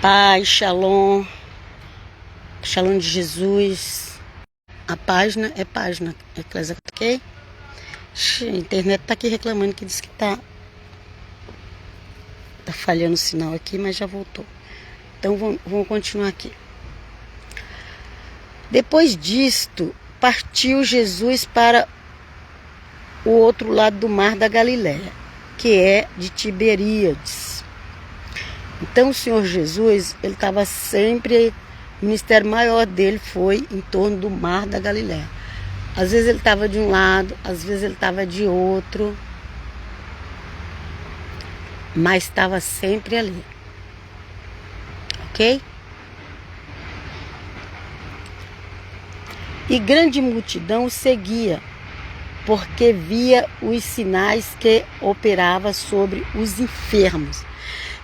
Paz, shalom, shalom de Jesus. A página é página, ok? A internet tá aqui reclamando que diz que tá falhando o sinal aqui, mas já voltou. Então vamos continuar aqui. Depois disto, partiu Jesus para o outro lado do mar da Galileia, que é de Tiberíades. Então o Senhor Jesus, ele estava sempre, o ministério maior dele foi em torno do mar da Galileia. Às vezes ele estava de um lado, às vezes ele estava de outro, mas estava sempre ali. Ok? E grande multidão o seguia, porque via os sinais que operava sobre os enfermos.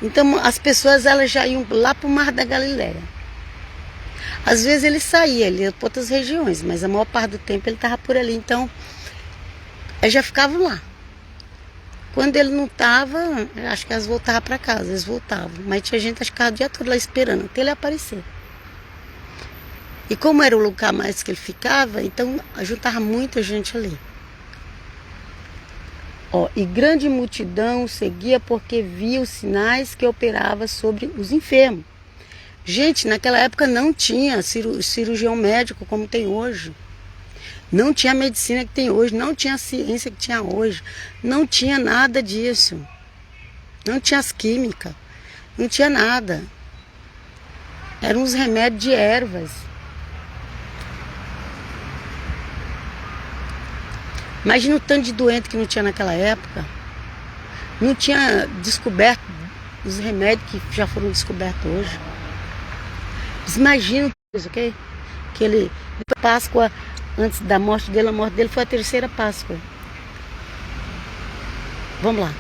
Então as pessoas elas já iam lá para o mar da Galileia. Às vezes ele saía, ele ia para outras regiões, mas a maior parte do tempo ele estava por ali. Então eles já ficavam lá. Quando ele não estava, acho que elas voltavam para casa, eles voltavam. Mas tinha gente que ficava o dia todo lá esperando até ele aparecer. E como era o lugar mais que ele ficava, então juntava muita gente ali. E grande multidão seguia porque via os sinais que operava sobre os enfermos. Gente, naquela época não tinha cirurgião médico como tem hoje. Não tinha a medicina que tem hoje, não tinha a ciência que tinha hoje. Não tinha nada disso. Não tinha as químicas, não tinha nada. Eram uns remédios de ervas. Imagina o tanto de doente que não tinha naquela época. Não tinha descoberto os remédios que já foram descobertos hoje. Imagina isso, ok? Que ele, Páscoa, antes da morte dele, a morte dele foi a terceira Páscoa. Vamos lá.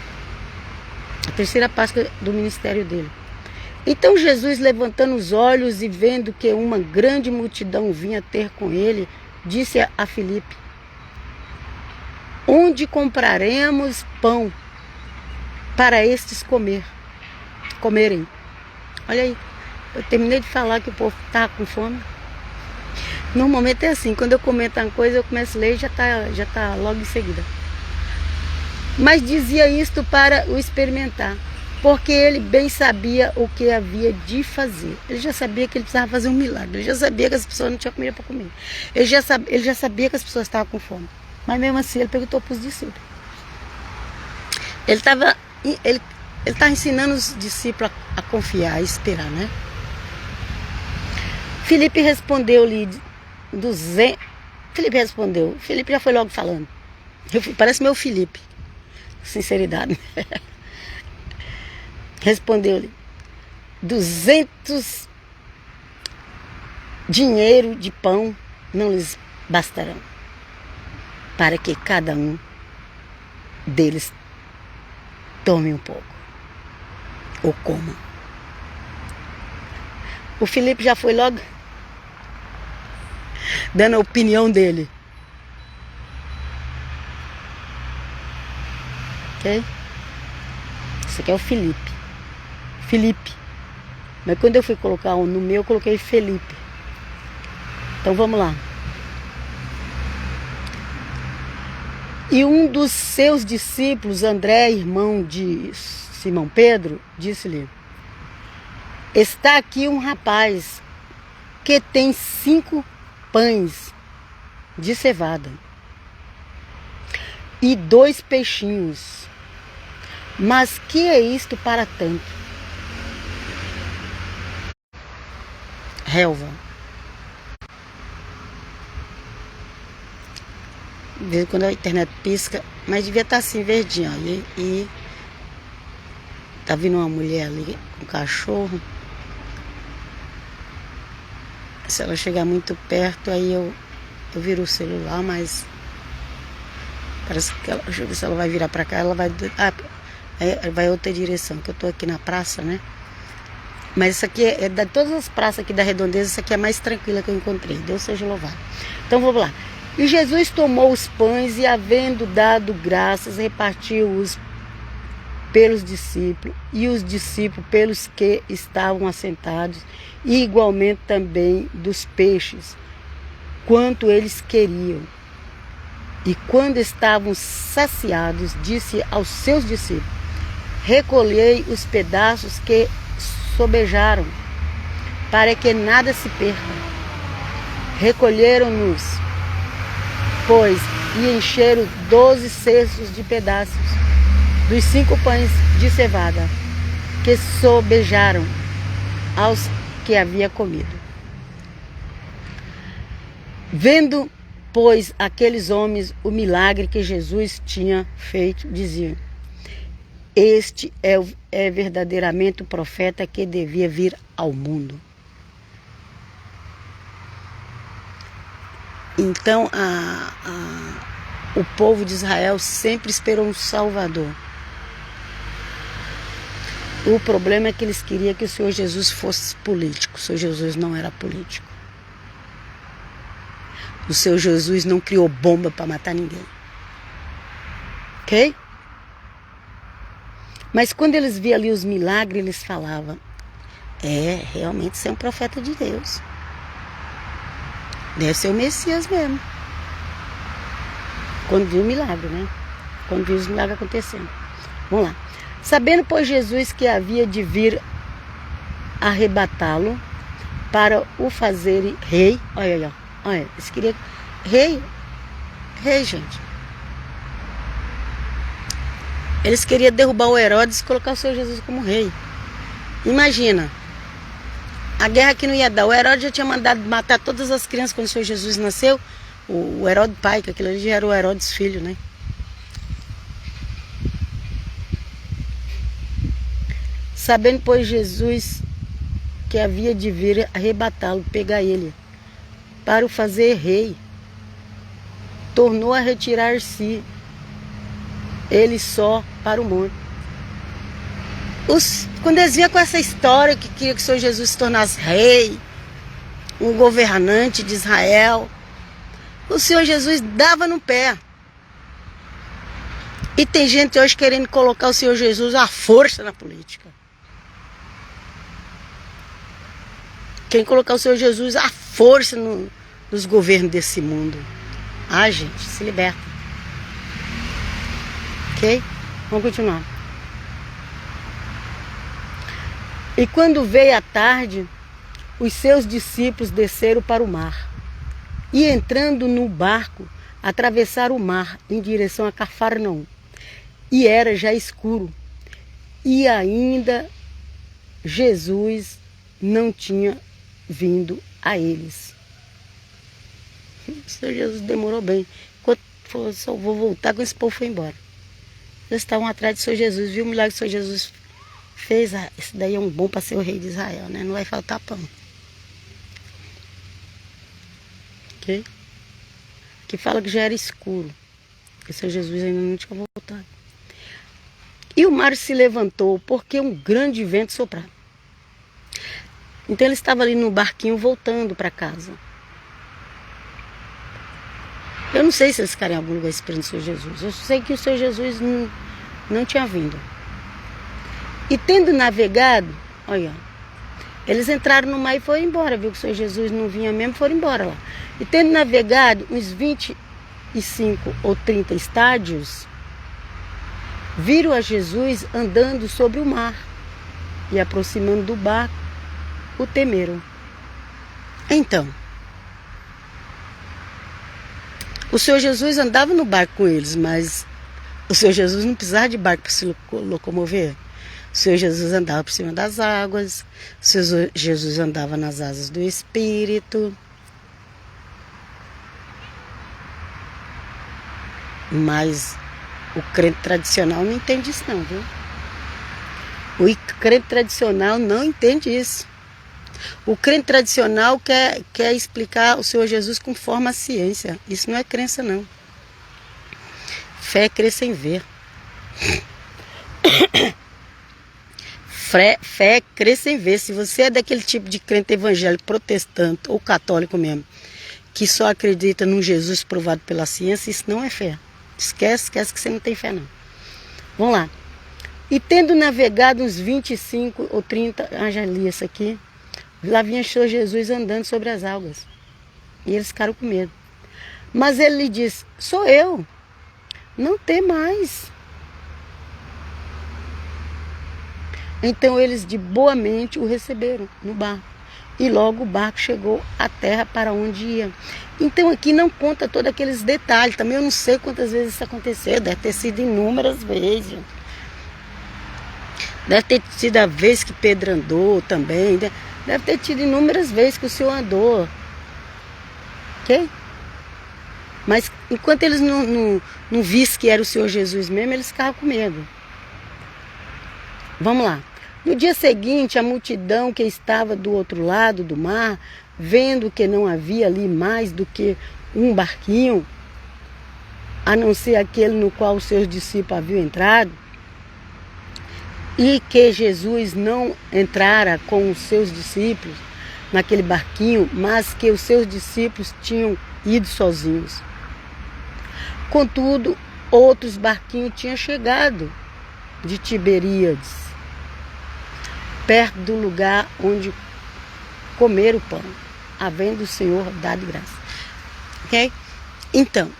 A terceira Páscoa do ministério dele. Então Jesus, levantando os olhos e vendo que uma grande multidão vinha ter com ele, disse a Filipe: onde compraremos pão para estes comerem? Olha aí, eu terminei de falar que o povo está com fome. Normalmente é assim, quando eu comento uma coisa, eu começo a ler e já tá logo em seguida. Mas dizia isto para o experimentar, porque ele bem sabia o que havia de fazer. Ele já sabia que ele precisava fazer um milagre, ele já sabia que as pessoas não tinham comida para comer. Ele já sabia que as pessoas estavam com fome. Mas mesmo assim ele perguntou para os discípulos. Ele estava ensinando os discípulos a confiar, a esperar, né? Filipe respondeu-lhe Filipe já foi logo falando. Parece meu Filipe. Sinceridade. Respondeu-lhe: 200 dinheiro de pão não lhes bastarão, para que cada um deles tome um pouco, ou coma. O Filipe já foi logo dando a opinião dele. Ok? Esse aqui é o Filipe. Mas quando eu fui colocar um no meu, eu coloquei Felipe. Então vamos lá. E um dos seus discípulos, André, irmão de Simão Pedro, disse-lhe: está aqui um rapaz que tem 5 pães de cevada e 2 peixinhos. Mas que é isto para tanto? Relva. De vez em quando a internet pisca, mas devia estar assim, verdinho. E tá vindo uma mulher ali com um cachorro. Se ela chegar muito perto, aí eu viro o celular, mas parece que ela, deixa eu ver se ela vai virar pra cá, ela vai vai outra direção, que eu tô aqui na praça, né? Mas isso aqui é de todas as praças aqui da Redondeza, essa aqui é a mais tranquila que eu encontrei. Deus seja louvado. Então vamos lá. E Jesus tomou os pães e, havendo dado graças, repartiu-os pelos discípulos, e os discípulos pelos que estavam assentados, e igualmente também dos peixes, quanto eles queriam. E quando estavam saciados, disse aos seus discípulos: recolhei os pedaços que sobejaram, para que nada se perca. Recolheram-nos, pois, e encheram 12 cestos de pedaços dos 5 pães de cevada, que sobejaram aos que havia comido. Vendo, pois, aqueles homens o milagre que Jesus tinha feito, diziam: este é verdadeiramente o profeta que devia vir ao mundo. Então, o povo de Israel sempre esperou um Salvador. O problema é que eles queriam que o Senhor Jesus fosse político. O Senhor Jesus não era político. O Senhor Jesus não criou bomba para matar ninguém. Ok? Mas quando eles viam ali os milagres, eles falavam: realmente você é um profeta de Deus. Deve ser o Messias mesmo. Quando viu o milagre, né? Quando viu os milagres acontecendo. Vamos lá. Sabendo, pois, Jesus que havia de vir arrebatá-lo para o fazer rei. Olha, eles queriam rei, gente. Eles queriam derrubar o Herodes e colocar o Senhor Jesus como rei. Imagina. A guerra que não ia dar. O Herodes já tinha mandado matar todas as crianças quando o Senhor Jesus nasceu. O Herodes pai, que aquilo ali já era o Herodes filho, né? Sabendo, pois, Jesus que havia de vir arrebatá-lo, pegar ele, para o fazer rei, tornou a retirar-se ele só para o monte. Quando eles vinham com essa história que queria que o Senhor Jesus se tornasse rei, um governante de Israel, o Senhor Jesus dava no pé. E tem gente hoje querendo colocar o Senhor Jesus à força na política. Quem colocar o Senhor Jesus à força nos governos desse mundo. Gente, se liberta. Ok? Vamos continuar. E quando veio a tarde, os seus discípulos desceram para o mar. E entrando no barco, atravessaram o mar em direção a Cafarnaum. E era já escuro. E ainda Jesus não tinha vindo a eles. O Senhor Jesus demorou bem. Enquanto falou, só vou voltar quando esse povo foi embora. Eles estavam atrás do Senhor Jesus, viu o milagre que o Senhor Jesus fez. Esse daí é um bom para ser o rei de Israel, né? Não vai faltar pão. Ok? Que fala que já era escuro. Que o Senhor Jesus ainda não tinha voltado. E o mar se levantou porque um grande vento soprava. Então ele estava ali no barquinho voltando para casa. Eu não sei se eles ficaram em algum lugar esperando o Senhor Jesus. Eu sei que o Senhor Jesus não tinha vindo. E tendo navegado, olha, eles entraram no mar e foram embora. Viu que o Senhor Jesus não vinha mesmo, foram embora lá. E tendo navegado uns 25 ou 30 estádios, viram a Jesus andando sobre o mar. E aproximando do barco, o temeram. Então, o Senhor Jesus andava no barco com eles, mas o Senhor Jesus não precisava de barco para se locomover. O Senhor Jesus andava por cima das águas, o Senhor Jesus andava nas asas do Espírito. Mas o crente tradicional não entende isso não, viu? O crente tradicional não entende isso. O crente tradicional quer explicar o Senhor Jesus conforme a ciência. Isso não é crença, não. Fé é crer sem ver. Fé é crer sem ver. Se você é daquele tipo de crente evangélico, protestante ou católico mesmo, que só acredita num Jesus provado pela ciência, isso não é fé. Esquece que você não tem fé, não. Vamos lá. E tendo navegado uns 25 ou 30, já li isso aqui, lá vinha o Senhor Jesus andando sobre as águas. E eles ficaram com medo. Mas ele lhe disse, sou eu, não tem mais. Então eles de boa mente o receberam no barco. E logo o barco chegou à terra para onde ia. Então aqui não conta todos aqueles detalhes. Também eu não sei quantas vezes isso aconteceu. Deve ter sido inúmeras vezes. Deve ter sido a vez que Pedro andou também. Deve ter tido inúmeras vezes que o Senhor andou. Ok? Mas enquanto eles não vissem que era o Senhor Jesus mesmo, eles ficavam com medo. Vamos lá. No dia seguinte, a multidão que estava do outro lado do mar, vendo que não havia ali mais do que um barquinho, a não ser aquele no qual os seus discípulos haviam entrado, e que Jesus não entrara com os seus discípulos naquele barquinho, mas que os seus discípulos tinham ido sozinhos. Contudo, outros barquinhos tinham chegado de Tiberíades, perto do lugar onde comeram o pão, havendo o Senhor dado graça. Ok? Então,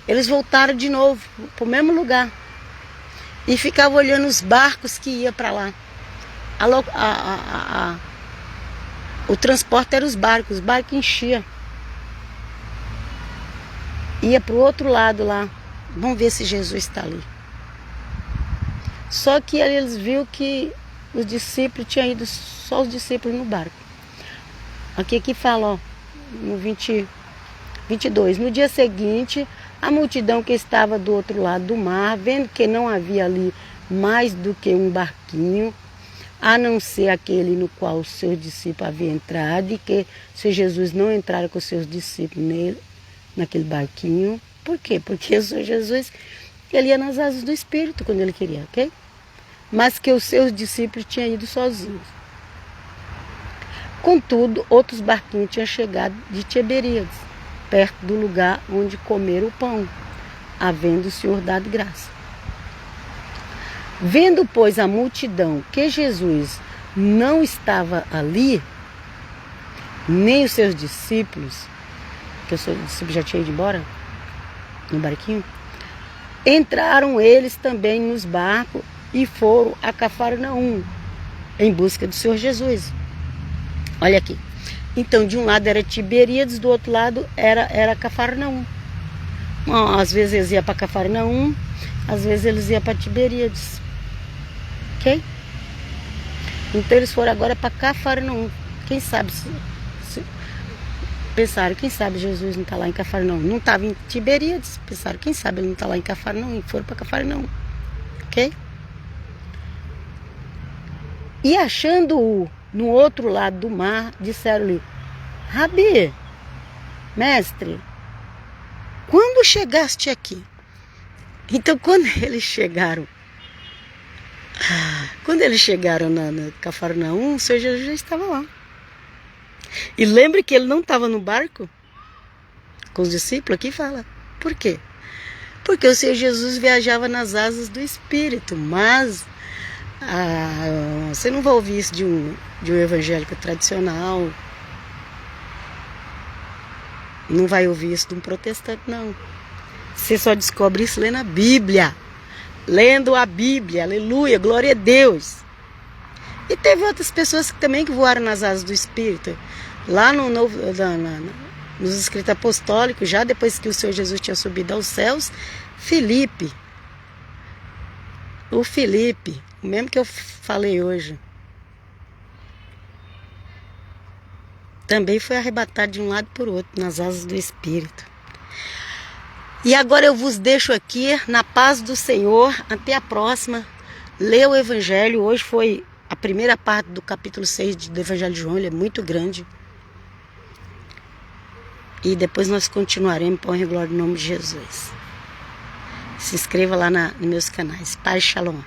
eles voltaram de novo para o mesmo lugar e ficavam olhando os barcos que iam para lá. O transporte era os barcos enchiam. Ia para o outro lado lá. Vamos ver se Jesus está ali. Só que eles viram que os discípulos tinham ido, só os discípulos no barco. Aqui fala, ó, no 22. No dia seguinte, a multidão que estava do outro lado do mar, vendo que não havia ali mais do que um barquinho, a não ser aquele no qual os seus discípulos haviam entrado, e que se Jesus não entrara com os seus discípulos naquele barquinho. Por quê? Porque o Senhor Jesus, ele ia nas asas do Espírito quando ele queria, ok? Mas que os seus discípulos tinham ido sozinhos. Contudo, outros barquinhos tinham chegado de Tiberíades, perto do lugar onde comeram o pão, havendo o Senhor dado graça. Vendo, pois, a multidão que Jesus não estava ali, nem os seus discípulos, que o seu discípulo já tinha ido embora no barquinho, entraram eles também nos barcos e foram a Cafarnaum em busca do Senhor Jesus. Olha aqui. Então, de um lado era Tiberíades, do outro lado era Cafarnaum. Às vezes eles iam para Cafarnaum, às vezes eles iam para Tiberíades. Ok? Então eles foram agora para Cafarnaum. Quem sabe pensaram, quem sabe Jesus não está lá em Cafarnaum. Não estava em Tiberíades. Pensaram, quem sabe ele não está lá em Cafarnaum. E foram para Cafarnaum. Ok? E achando-o no outro lado do mar, disseram-lhe, Rabi, mestre, quando chegaste aqui? Então, quando eles chegaram na Cafarnaum, o Senhor Jesus já estava lá. E lembre que ele não estava no barco com os discípulos, aqui fala. Por quê? Porque o Senhor Jesus viajava nas asas do Espírito, mas você não vai ouvir isso de um evangélico tradicional, não vai ouvir isso de um protestante, não. Você só descobre isso lendo a Bíblia, lendo a Bíblia, aleluia, glória a Deus. E teve outras pessoas também que voaram nas asas do Espírito, lá nos escritos apostólicos, já depois que o Senhor Jesus tinha subido aos céus, o Filipe, o mesmo que eu falei hoje, também foi arrebatado de um lado por outro, nas asas do Espírito. E agora eu vos deixo aqui, na paz do Senhor, até a próxima. Lê o Evangelho, hoje foi a primeira parte do capítulo 6 do Evangelho de João, ele é muito grande. E depois nós continuaremos para honra e glória no nome de Jesus. Se inscreva lá nos meus canais. Paz e Shalom.